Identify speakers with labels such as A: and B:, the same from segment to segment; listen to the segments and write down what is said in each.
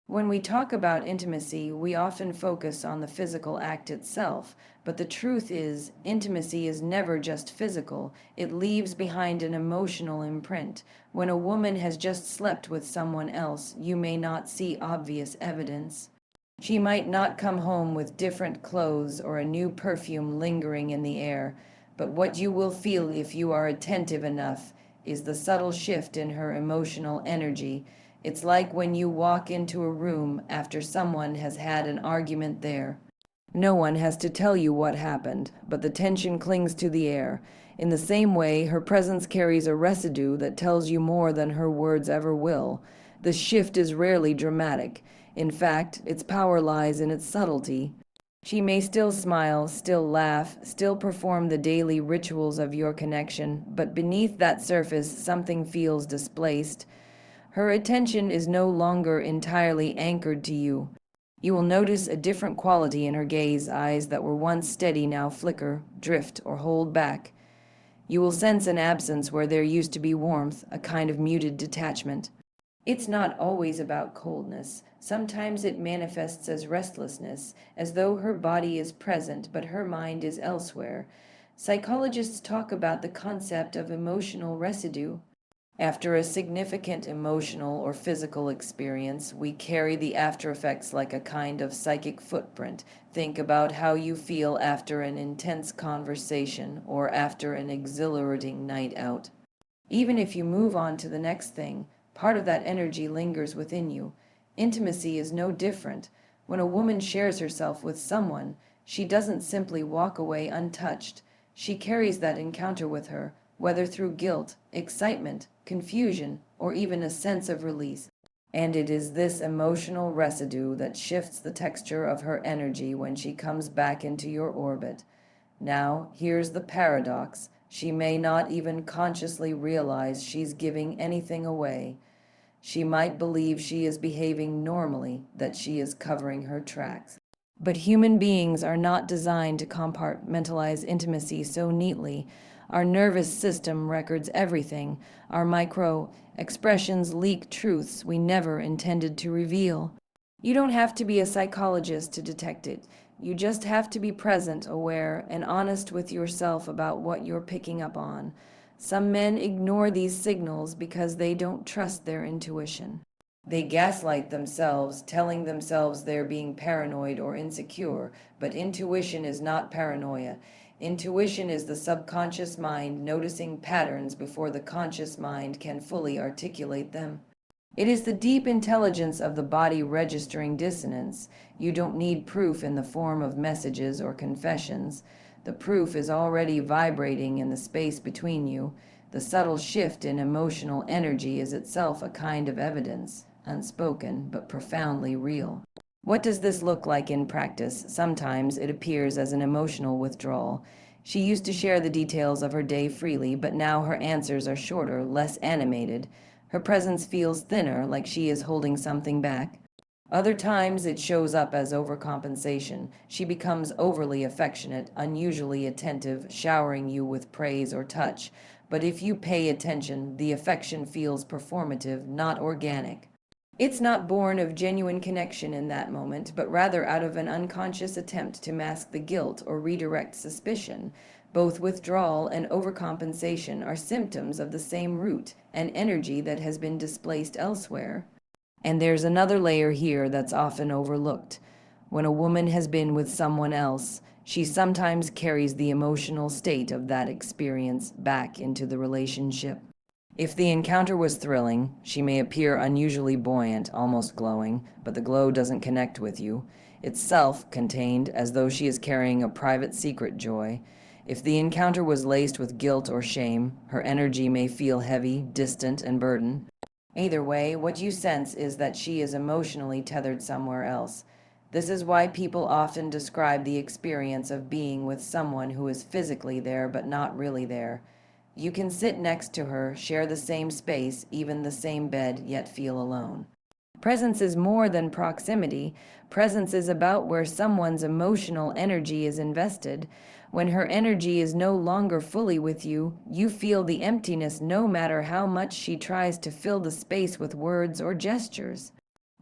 A: When we talk about intimacy, we often focus on the physical act itself, but the truth is, intimacy is never just physical, it leaves behind an emotional imprint. When a woman has just slept with someone else, you may not see obvious evidence. She might not come home with different clothes or a new perfume lingering in the air, but what you will feel if you are attentive enough is the subtle shift in her emotional energy. It's like when you walk into a room after someone has had an argument there. No one has to tell you what happened, but the tension clings to the air. In the same way, her presence carries a residue that tells you more than her words ever will. The shift is rarely dramatic. In fact, its power lies in its subtlety. She may still smile, still laugh, still perform the daily rituals of your connection, but beneath that surface something feels displaced. Her attention is no longer entirely anchored to you. You will notice a different quality in her gaze. Eyes that were once steady now flicker, drift, or hold back. You will sense an absence where there used to be warmth, a kind of muted detachment. It's not always about coldness. Sometimes it manifests as restlessness, as though her body is present but her mind is elsewhere. Psychologists talk about the concept of emotional residue. After a significant emotional or physical experience, we carry the after effects like a kind of psychic footprint. Think about how you feel after an intense conversation or after an exhilarating night out. Even if you move on to the next thing, part of that energy lingers within you. Intimacy is no different. When a woman shares herself with someone, she doesn't simply walk away untouched. She carries that encounter with her, whether through guilt, excitement, confusion, or even a sense of release. And it is this emotional residue that shifts the texture of her energy when she comes back into your orbit. Now, here's the paradox. She may not even consciously realize she's giving anything away. She might believe she is behaving normally, that she is covering her tracks. But human beings are not designed to compartmentalize intimacy so neatly. Our nervous system records everything. Our micro expressions leak truths we never intended to reveal. You don't have to be a psychologist to detect it. You just have to be present, aware, and honest with yourself about what you're picking up on. Some men ignore these signals because they don't trust their intuition. They gaslight themselves, telling themselves they're being paranoid or insecure, but intuition is not paranoia. Intuition is the subconscious mind noticing patterns before the conscious mind can fully articulate them. It is the deep intelligence of the body registering dissonance. You don't need proof in the form of messages or confessions. The proof is already vibrating in the space between you. The subtle shift in emotional energy is itself a kind of evidence, unspoken but profoundly real. What does this look like in practice? Sometimes it appears as an emotional withdrawal. She used to share the details of her day freely, but now her answers are shorter, less animated. Her presence feels thinner, like she is holding something back. Other times it shows up as overcompensation. She becomes overly affectionate, unusually attentive, showering you with praise or touch. But if you pay attention, the affection feels performative, not organic. It's not born of genuine connection in that moment, but rather out of an unconscious attempt to mask the guilt or redirect suspicion. Both withdrawal and overcompensation are symptoms of the same root, an energy that has been displaced elsewhere. And there's another layer here that's often overlooked. When a woman has been with someone else, she sometimes carries the emotional state of that experience back into the relationship. If the encounter was thrilling, she may appear unusually buoyant, almost glowing, but the glow doesn't connect with you. It's self-contained, as though she is carrying a private secret joy. If the encounter was laced with guilt or shame, her energy may feel heavy, distant, and burdened. Either way, what you sense is that she is emotionally tethered somewhere else. This is why people often describe the experience of being with someone who is physically there but not really there. You can sit next to her, share the same space, even the same bed, yet feel alone. Presence is more than proximity. Presence is about where someone's emotional energy is invested. When her energy is no longer fully with you, you feel the emptiness no matter how much she tries to fill the space with words or gestures.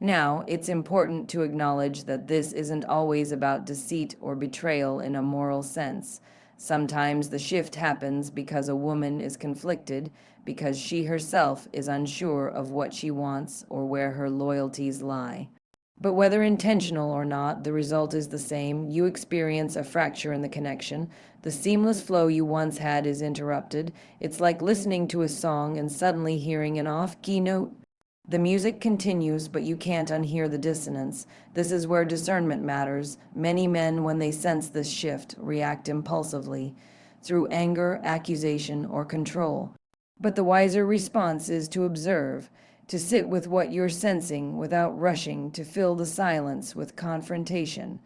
A: Now, it's important to acknowledge that this isn't always about deceit or betrayal in a moral sense. Sometimes the shift happens because a woman is conflicted, because she herself is unsure of what she wants or where her loyalties lie. But whether intentional or not, the result is the same. You experience a fracture in the connection. The seamless flow you once had is interrupted. It's like listening to a song and suddenly hearing an off-key note. The music continues, but you can't unhear the dissonance. This is where discernment matters. Many men, when they sense this shift, react impulsively, through anger, accusation, or control. But the wiser response is to observe, to sit with what you're sensing without rushing to fill the silence with confrontation.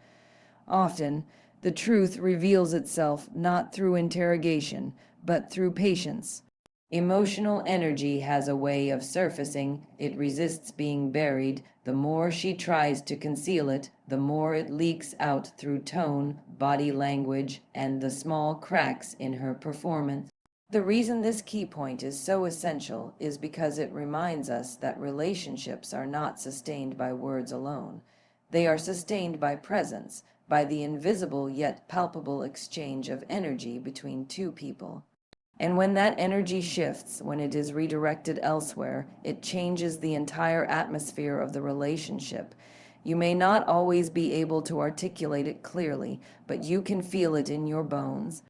A: Often, the truth reveals itself not through interrogation, but through patience. Emotional energy has a way of surfacing. It resists being buried. The more she tries to conceal it, the more it leaks out through tone, body language, and the small cracks in her performance. The reason this key point is so essential is because it reminds us that relationships are not sustained by words alone. They are sustained by presence, by the invisible yet palpable exchange of energy between two people. And when that energy shifts, when it is redirected elsewhere, it changes the entire atmosphere of the relationship. You may not always be able to articulate it clearly, but you can feel it in your bones.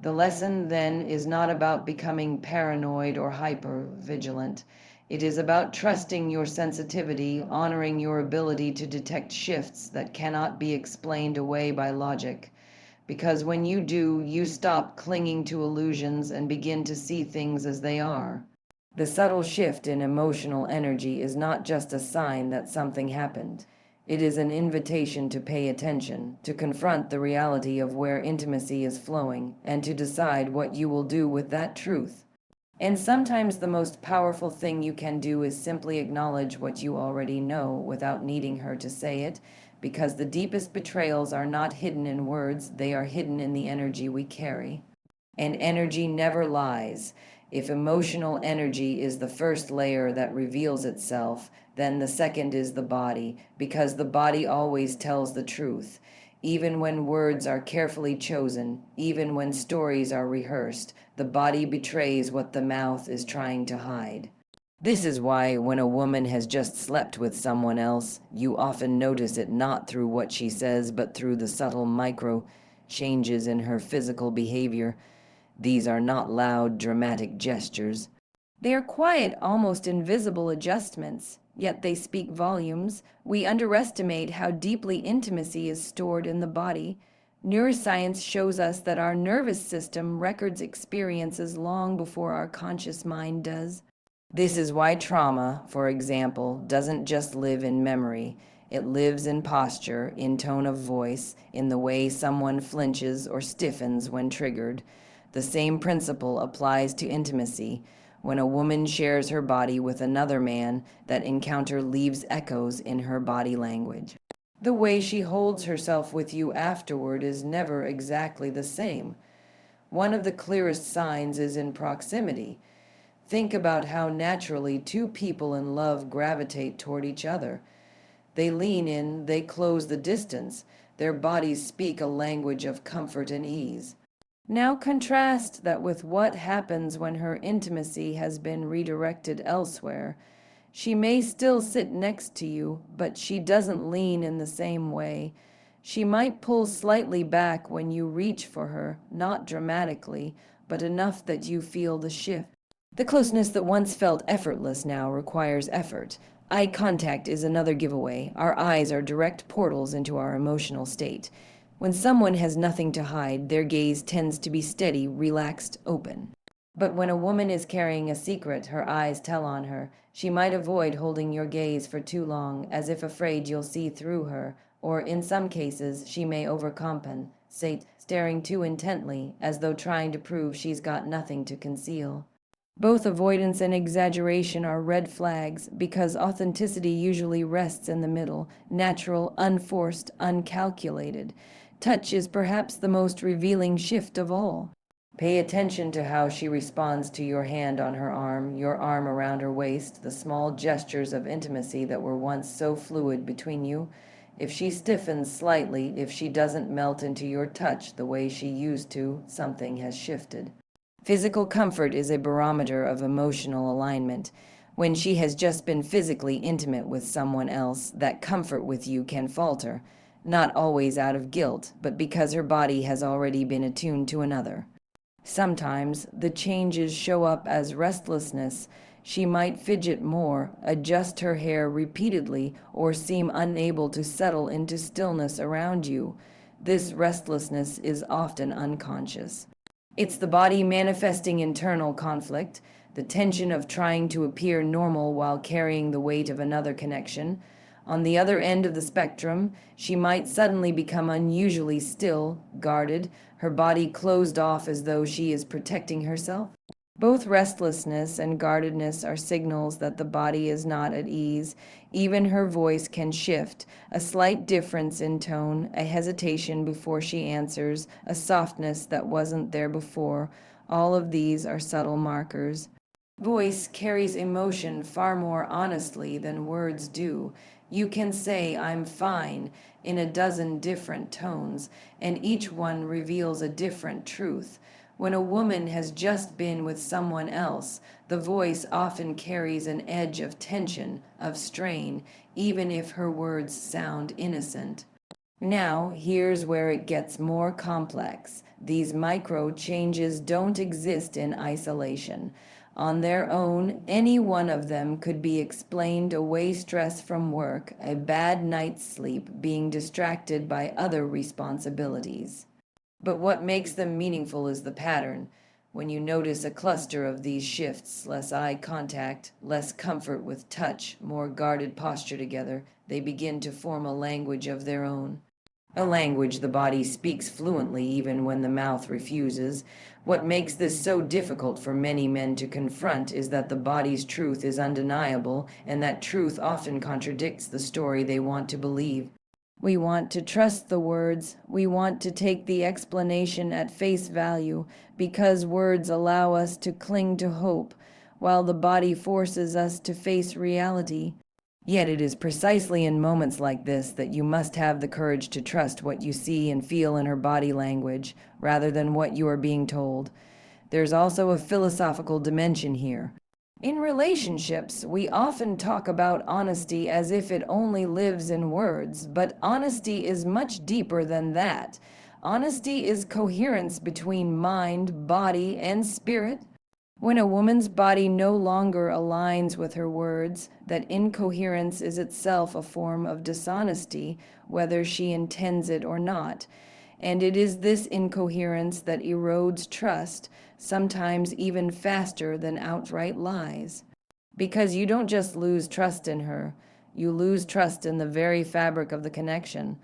A: The lesson then is not about becoming paranoid or hyper-vigilant. It is about trusting your sensitivity, honoring your ability to detect shifts that cannot be explained away by logic. Because when you do, you stop clinging to illusions and begin to see things as they are. The subtle shift in emotional energy is not just a sign that something happened. It is an invitation to pay attention, to confront the reality of where intimacy is flowing, and to decide what you will do with that truth. And sometimes the most powerful thing you can do is simply acknowledge what you already know without needing her to say it, because the deepest betrayals are not hidden in words, they are hidden in the energy we carry. And energy never lies. If emotional energy is the first layer that reveals itself, then the second is the body, because the body always tells the truth. Even when words are carefully chosen, even when stories are rehearsed, the body betrays what the mouth is trying to hide. This is why when a woman has just slept with someone else, you often notice it not through what she says, but through the subtle micro changes in her physical behavior. These are not loud, dramatic gestures. They are quiet, almost invisible adjustments, yet they speak volumes. We underestimate how deeply intimacy is stored in the body. Neuroscience shows us that our nervous system records experiences long before our conscious mind does. This is why trauma, for example, doesn't just live in memory. It lives in posture, in tone of voice, in the way someone flinches or stiffens when triggered. The same principle applies to intimacy. When a woman shares her body with another man, that encounter leaves echoes in her body language. The way she holds herself with you afterward is never exactly the same. One of the clearest signs is in proximity. Think about how naturally two people in love gravitate toward each other. They lean in, they close the distance. Their bodies speak a language of comfort and ease. Now contrast that with what happens when her intimacy has been redirected elsewhere. She may still sit next to you, but she doesn't lean in the same way. She might pull slightly back when you reach for her, not dramatically, but enough that you feel the shift. The closeness that once felt effortless now requires effort. Eye contact is another giveaway. Our eyes are direct portals into our emotional state. When someone has nothing to hide, their gaze tends to be steady, relaxed, open. But when a woman is carrying a secret, her eyes tell on her. She might avoid holding your gaze for too long, as if afraid you'll see through her, or in some cases, she may overcompensate, staring too intently, as though trying to prove she's got nothing to conceal. Both avoidance and exaggeration are red flags because authenticity usually rests in the middle, natural, unforced, uncalculated. Touch is perhaps the most revealing shift of all. Pay attention to how she responds to your hand on her arm, your arm around her waist, the small gestures of intimacy that were once so fluid between you. If she stiffens slightly, if she doesn't melt into your touch the way she used to, something has shifted. Physical comfort is a barometer of emotional alignment. When she has just been physically intimate with someone else, that comfort with you can falter, not always out of guilt, but because her body has already been attuned to another. Sometimes the changes show up as restlessness. She might fidget more, adjust her hair repeatedly, or seem unable to settle into stillness around you. This restlessness is often unconscious. It's the body manifesting internal conflict, the tension of trying to appear normal while carrying the weight of another connection. On the other end of the spectrum, she might suddenly become unusually still, guarded, her body closed off as though she is protecting herself. Both restlessness and guardedness are signals that the body is not at ease. Even her voice can shift, a slight difference in tone, a hesitation before she answers, a softness that wasn't there before. All of these are subtle markers. Voice carries emotion far more honestly than words do. You can say, "I'm fine," in a dozen different tones, and each one reveals a different truth. When a woman has just been with someone else, the voice often carries an edge of tension, of strain, even if her words sound innocent. Now, here's where it gets more complex. These micro changes don't exist in isolation. On their own, any one of them could be explained away: stress from work, a bad night's sleep, being distracted by other responsibilities. But what makes them meaningful is the pattern. When you notice a cluster of these shifts, less eye contact, less comfort with touch, more guarded posture together, they begin to form a language of their own. A language the body speaks fluently even when the mouth refuses. What makes this so difficult for many men to confront is that the body's truth is undeniable, and that truth often contradicts the story they want to believe. We want to trust the words. We want to take the explanation at face value because words allow us to cling to hope, while the body forces us to face reality. Yet it is precisely in moments like this that you must have the courage to trust what you see and feel in her body language, rather than what you are being told. There's also a philosophical dimension here. In relationships, we often talk about honesty as if it only lives in words, but honesty is much deeper than that. Honesty is coherence between mind, body, and spirit. When a woman's body no longer aligns with her words, that incoherence is itself a form of dishonesty, whether she intends it or not. And it is this incoherence that erodes trust, sometimes even faster than outright lies. Because you don't just lose trust in her, you lose trust in the very fabric of the connection.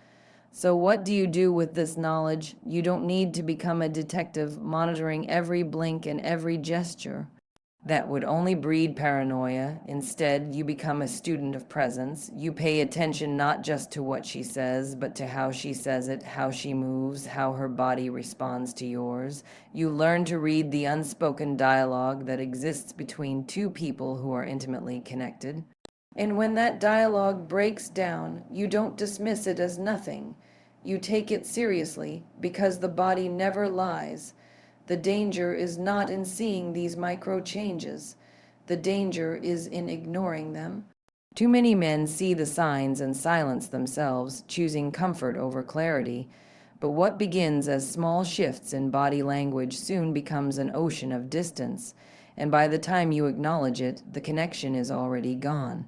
A: So what do you do with this knowledge? You don't need to become a detective monitoring every blink and every gesture. That would only breed paranoia. Instead, you become a student of presence. You pay attention not just to what she says, but to how she says it, how she moves, how her body responds to yours. You learn to read the unspoken dialogue that exists between two people who are intimately connected. And when that dialogue breaks down, you don't dismiss it as nothing. You take it seriously because the body never lies. The danger is not in seeing these micro changes. The danger is in ignoring them. Too many men see the signs and silence themselves, choosing comfort over clarity. But what begins as small shifts in body language soon becomes an ocean of distance. And by the time you acknowledge it, the connection is already gone.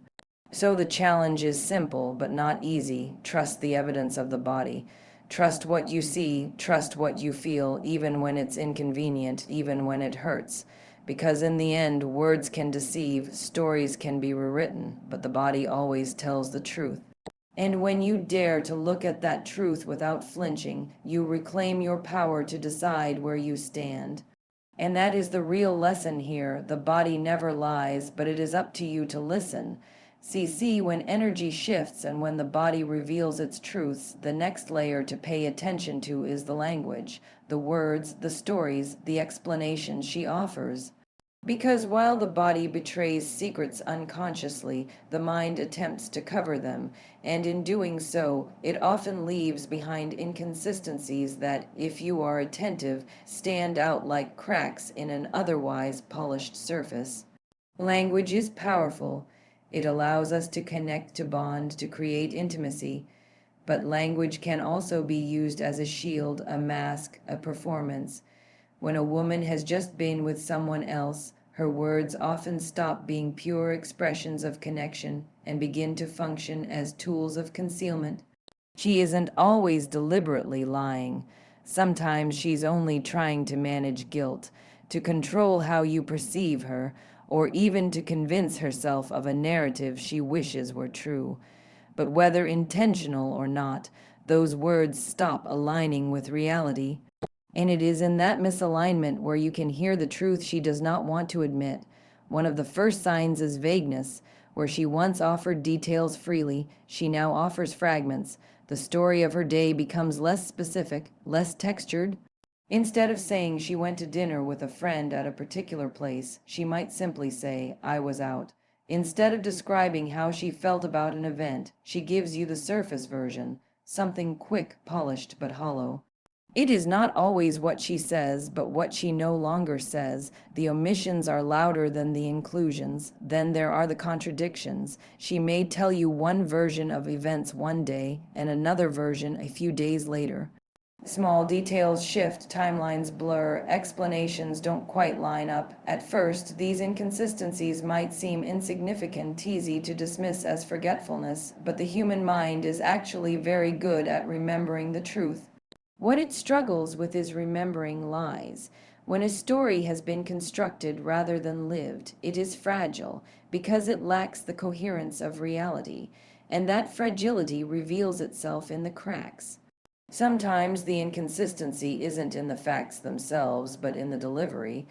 A: So the challenge is simple but not easy. Trust the evidence of the body. Trust what you see, trust what you feel, even when it's inconvenient, even when it hurts. Because in the end, words can deceive, stories can be rewritten, but the body always tells the truth. And when you dare to look at that truth without flinching, you reclaim your power to decide where you stand. And that is the real lesson here. The body never lies, but it is up to you to listen. See, when energy shifts and when the body reveals its truths, the next layer to pay attention to is the language, the words, the stories, the explanations she offers. Because while the body betrays secrets unconsciously, the mind attempts to cover them, and in doing so, it often leaves behind inconsistencies that, if you are attentive, stand out like cracks in an otherwise polished surface. Language is powerful. It allows us to connect, to bond, to create intimacy. But language can also be used as a shield, a mask, a performance. When a woman has just been with someone else, her words often stop being pure expressions of connection and begin to function as tools of concealment. She isn't always deliberately lying. Sometimes she's only trying to manage guilt, to control how you perceive her, or even to convince herself of a narrative she wishes were true. But whether intentional or not, those words stop aligning with reality. And it is in that misalignment where you can hear the truth she does not want to admit. One of the first signs is vagueness. Where she once offered details freely, she now offers fragments. The story of her day becomes less specific, less textured. Instead of saying she went to dinner with a friend at a particular place, she might simply say, I was out. Instead of describing how she felt about an event, she gives you the surface version, something quick, polished, but hollow. It is not always what she says, but what she no longer says. The omissions are louder than the inclusions. Then there are the contradictions. She may tell you one version of events one day and another version a few days later. Small details shift, timelines blur, explanations don't quite line up. At first, these inconsistencies might seem insignificant, easy to dismiss as forgetfulness, but the human mind is actually very good at remembering the truth. What it struggles with is remembering lies. When a story has been constructed rather than lived, it is fragile because it lacks the coherence of reality, and that fragility reveals itself in the cracks. Sometimes the inconsistency isn't in the facts themselves, but in the delivery.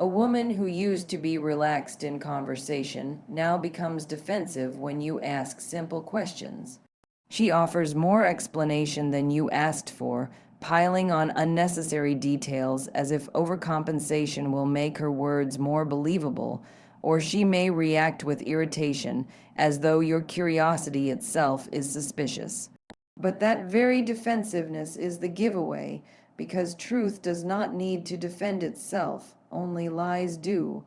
A: A woman who used to be relaxed in conversation now becomes defensive when you ask simple questions. She offers more explanation than you asked for, piling on unnecessary details as if overcompensation will make her words more believable, or she may react with irritation as though your curiosity itself is suspicious. But that very defensiveness is the giveaway, because truth does not need to defend itself, only lies do.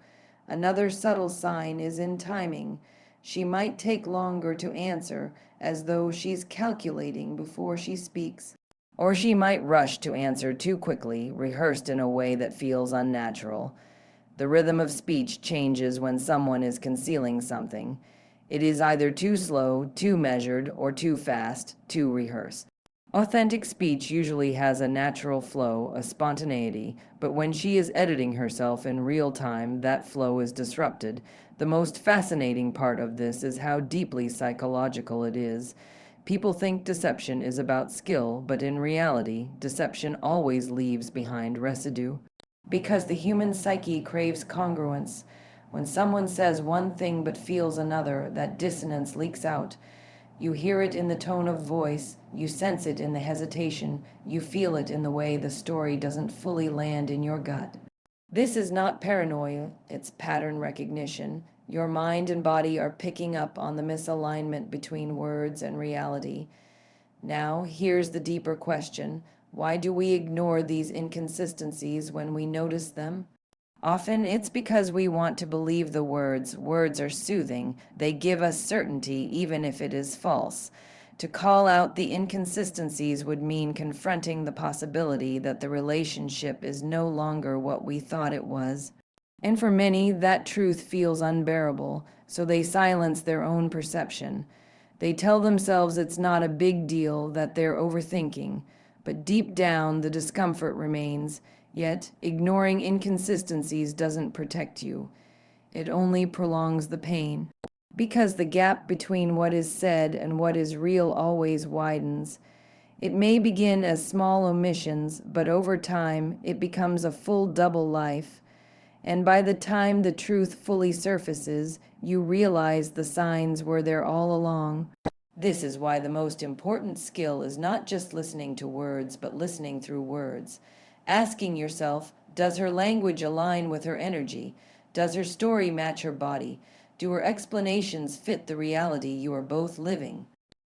A: Another subtle sign is in timing. She might take longer to answer, as though she's calculating before she speaks. Or she might rush to answer too quickly, rehearsed in a way that feels unnatural. The rhythm of speech changes when someone is concealing something. It is either too slow, too measured, or too fast, too rehearsed. Authentic speech usually has a natural flow, a spontaneity, but when she is editing herself in real time, that flow is disrupted. The most fascinating part of this is how deeply psychological it is. People think deception is about skill, but in reality, deception always leaves behind residue. Because the human psyche craves congruence. When someone says one thing but feels another, that dissonance leaks out. You hear it in the tone of voice, you sense it in the hesitation, you feel it in the way the story doesn't fully land in your gut. This is not paranoia, it's pattern recognition. Your mind and body are picking up on the misalignment between words and reality. Now, here's the deeper question. Why do we ignore these inconsistencies when we notice them? Often it's because we want to believe the words. Words are soothing. They give us certainty, even if it is false. To call out the inconsistencies would mean confronting the possibility that the relationship is no longer what we thought it was. And for many, that truth feels unbearable, so they silence their own perception. They tell themselves it's not a big deal, that they're overthinking. But deep down, the discomfort remains. Yet, ignoring inconsistencies doesn't protect you. It only prolongs the pain. Because the gap between what is said and what is real always widens. It may begin as small omissions, but over time, it becomes a full double life. And by the time the truth fully surfaces, you realize the signs were there all along. This is why the most important skill is not just listening to words, but listening through words. Asking yourself, does her language align with her energy? Does her story match her body? Do her explanations fit the reality you are both living?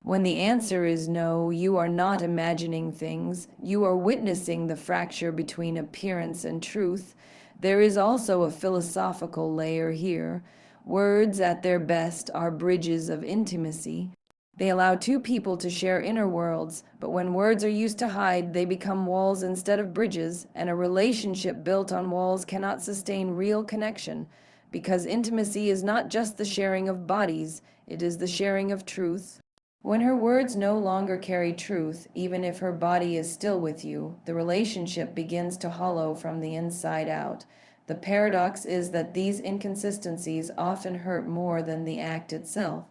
A: When the answer is no, you are not imagining things. You are witnessing the fracture between appearance and truth. There is also a philosophical layer here. Words, at their best, are bridges of intimacy. They allow two people to share inner worlds, but when words are used to hide, they become walls instead of bridges, and a relationship built on walls cannot sustain real connection, because intimacy is not just the sharing of bodies, it is the sharing of truth. When her words no longer carry truth, even if her body is still with you, the relationship begins to hollow from the inside out. The paradox is that these inconsistencies often hurt more than the act itself.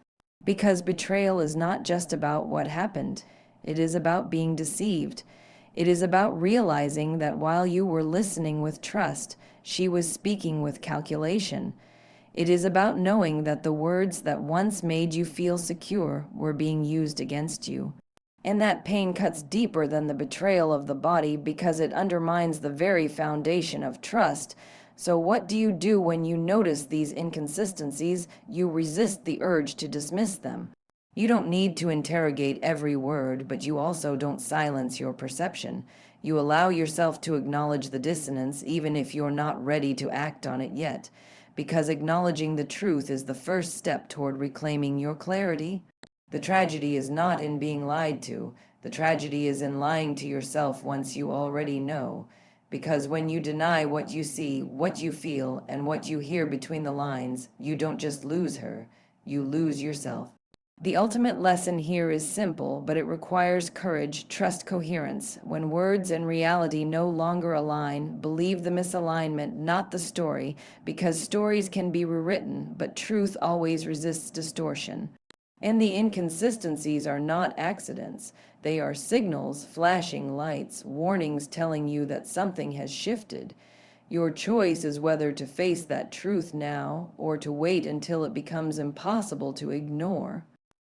A: Because betrayal is not just about what happened, it is about being deceived. It is about realizing that while you were listening with trust, she was speaking with calculation. It is about knowing that the words that once made you feel secure were being used against you. And that pain cuts deeper than the betrayal of the body because it undermines the very foundation of trust. So what do you do when you notice these inconsistencies? You resist the urge to dismiss them. You don't need to interrogate every word, but you also don't silence your perception. You allow yourself to acknowledge the dissonance even if you're not ready to act on it yet, because acknowledging the truth is the first step toward reclaiming your clarity. The tragedy is not in being lied to. The tragedy is in lying to yourself once you already know. Because when you deny what you see, what you feel, and what you hear between the lines, you don't just lose her, you lose yourself. The ultimate lesson here is simple, but it requires courage. Trust coherence. When words and reality no longer align, believe the misalignment, not the story, because stories can be rewritten, but truth always resists distortion. And the inconsistencies are not accidents. They are signals, flashing lights, warnings telling you that something has shifted. Your choice is whether to face that truth now or to wait until it becomes impossible to ignore.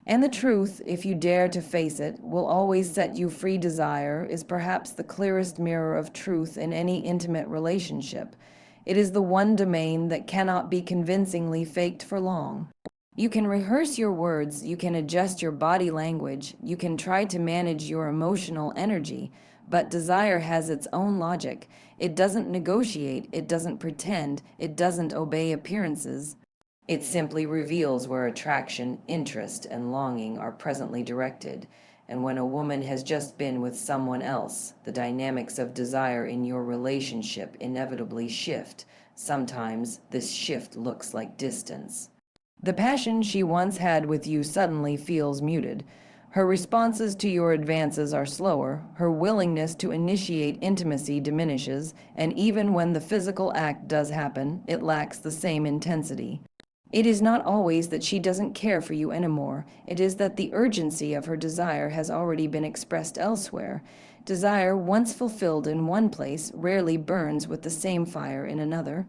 A: And the truth, if you dare to face it, will always set you free. Desire is perhaps the clearest mirror of truth in any intimate relationship. It is the one domain that cannot be convincingly faked for long. You can rehearse your words, you can adjust your body language, you can try to manage your emotional energy, but desire has its own logic. It doesn't negotiate, it doesn't pretend, it doesn't obey appearances. It simply reveals where attraction, interest, and longing are presently directed. And when a woman has just been with someone else, the dynamics of desire in your relationship inevitably shift. Sometimes this shift looks like distance. The passion she once had with you suddenly feels muted. Her responses to your advances are slower, her willingness to initiate intimacy diminishes, and even when the physical act does happen, it lacks the same intensity. It is not always that she doesn't care for you anymore. It is that the urgency of her desire has already been expressed elsewhere. Desire, once fulfilled in one place, rarely burns with the same fire in another.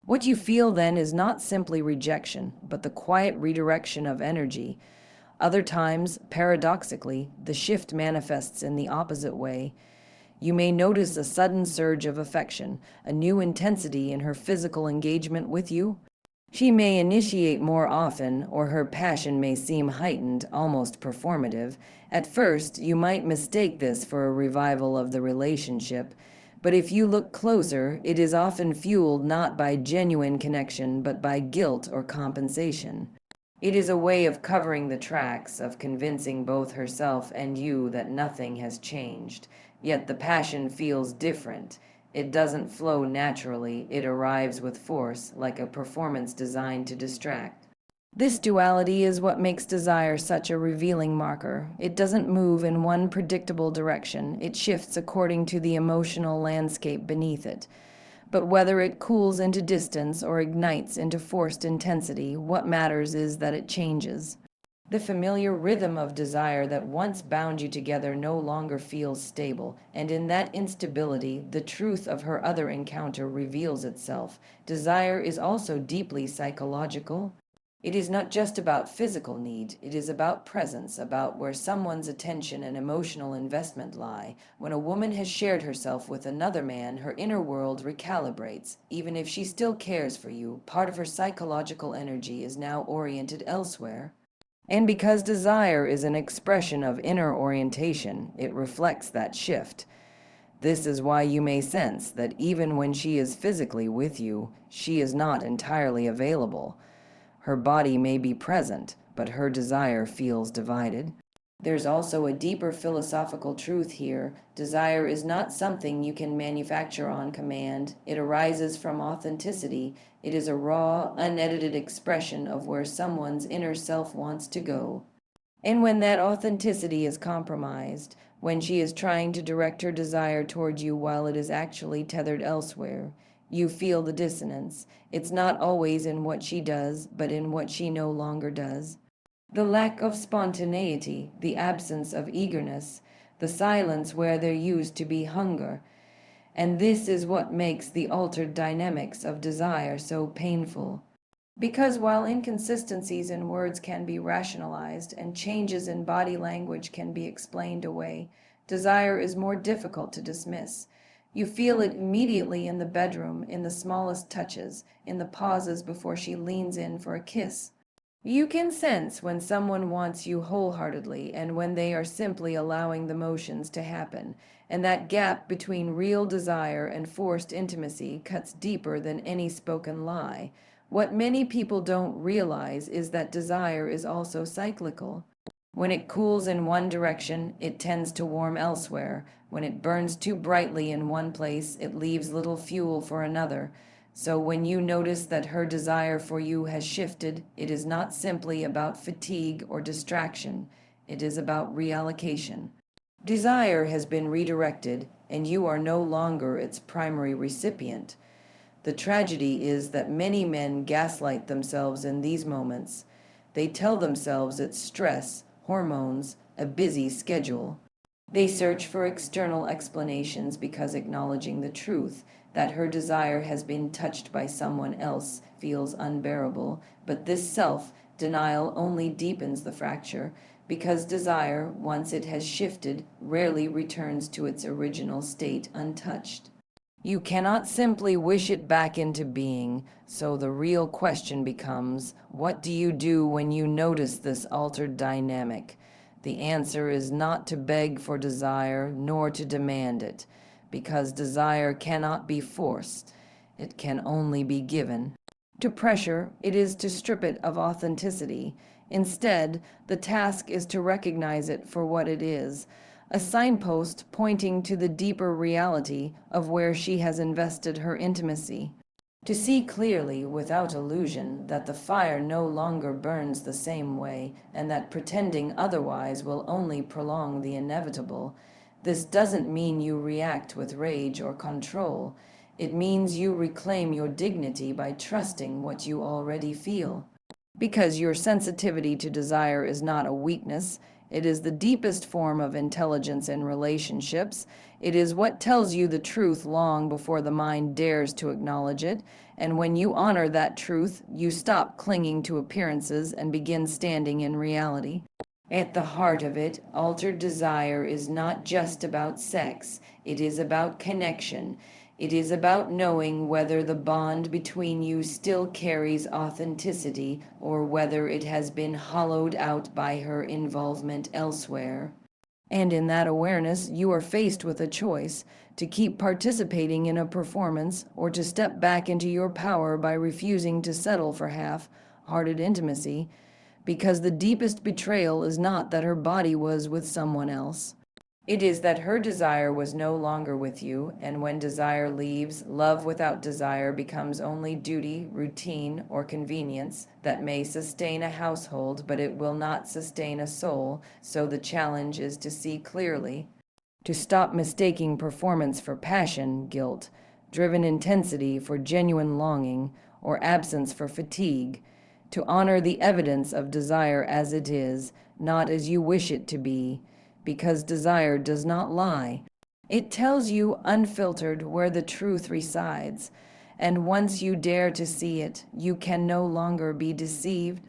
A: What you feel then is not simply rejection, but the quiet redirection of energy. Other times, paradoxically, the shift manifests in the opposite way. You may notice a sudden surge of affection, a new intensity in her physical engagement with you. She may initiate more often, or her passion may seem heightened, almost performative. At first, you might mistake this for a revival of the relationship, but if you look closer, it is often fueled not by genuine connection, but by guilt or compensation. It is a way of covering the tracks, of convincing both herself and you that nothing has changed. Yet the passion feels different. It doesn't flow naturally, it arrives with force, like a performance designed to distract. This duality is what makes desire such a revealing marker. It doesn't move in one predictable direction, it shifts according to the emotional landscape beneath it. But whether it cools into distance or ignites into forced intensity, what matters is that it changes. The familiar rhythm of desire that once bound you together no longer feels stable, and in that instability, the truth of her other encounter reveals itself. Desire is also deeply psychological. It is not just about physical need, it is about presence, about where someone's attention and emotional investment lie. When a woman has shared herself with another man, her inner world recalibrates. Even if she still cares for you, part of her psychological energy is now oriented elsewhere. And because desire is an expression of inner orientation, it reflects that shift. This is why you may sense that even when she is physically with you, she is not entirely available. Her body may be present, but her desire feels divided. There's also a deeper philosophical truth here. Desire is not something you can manufacture on command. It arises from authenticity. It is a raw, unedited expression of where someone's inner self wants to go. And when that authenticity is compromised, when she is trying to direct her desire toward you while it is actually tethered elsewhere, you feel the dissonance. It's not always in what she does, but in what she no longer does. The lack of spontaneity, the absence of eagerness, the silence where there used to be hunger. And this is what makes the altered dynamics of desire so painful. Because while inconsistencies in words can be rationalized and changes in body language can be explained away, desire is more difficult to dismiss. You feel it immediately in the bedroom, in the smallest touches, in the pauses before she leans in for a kiss. You can sense when someone wants you wholeheartedly and when they are simply allowing the motions to happen, and that gap between real desire and forced intimacy cuts deeper than any spoken lie. What many people don't realize is that desire is also cyclical. When it cools in one direction, it tends to warm elsewhere. When it burns too brightly in one place, it leaves little fuel for another. So when you notice that her desire for you has shifted, it is not simply about fatigue or distraction. It is about reallocation. Desire has been redirected, and you are no longer its primary recipient. The tragedy is that many men gaslight themselves in these moments. They tell themselves it's stress, hormones, a busy schedule. They search for external explanations because acknowledging the truth that her desire has been touched by someone else feels unbearable, but this self-denial only deepens the fracture because desire, once it has shifted, rarely returns to its original state untouched. You cannot simply wish it back into being, so the real question becomes, what do you do when you notice this altered dynamic? The answer is not to beg for desire, nor to demand it, because desire cannot be forced. It can only be given. To pressure, it is to strip it of authenticity. Instead, the task is to recognize it for what it is, a signpost pointing to the deeper reality of where she has invested her intimacy. To see clearly, without illusion, that the fire no longer burns the same way, and that pretending otherwise will only prolong the inevitable. This doesn't mean you react with rage or control. It means you reclaim your dignity by trusting what you already feel. Because your sensitivity to desire is not a weakness, it is the deepest form of intelligence in relationships. It is what tells you the truth long before the mind dares to acknowledge it. And when you honor that truth, you stop clinging to appearances and begin standing in reality. At the heart of it, altered desire is not just about sex. It is about connection. It is about knowing whether the bond between you still carries authenticity or whether it has been hollowed out by her involvement elsewhere. And in that awareness, you are faced with a choice to keep participating in a performance or to step back into your power by refusing to settle for half-hearted intimacy, because the deepest betrayal is not that her body was with someone else. It is that her desire was no longer with you, and when desire leaves, love without desire becomes only duty, routine, or convenience that may sustain a household, but it will not sustain a soul, so the challenge is to see clearly, to stop mistaking performance for passion, guilt, driven intensity for genuine longing, or absence for fatigue. to honor the evidence of desire as it is, not as you wish it to be, because desire does not lie. It tells you unfiltered where the truth resides, and once you dare to see it, you can no longer be deceived.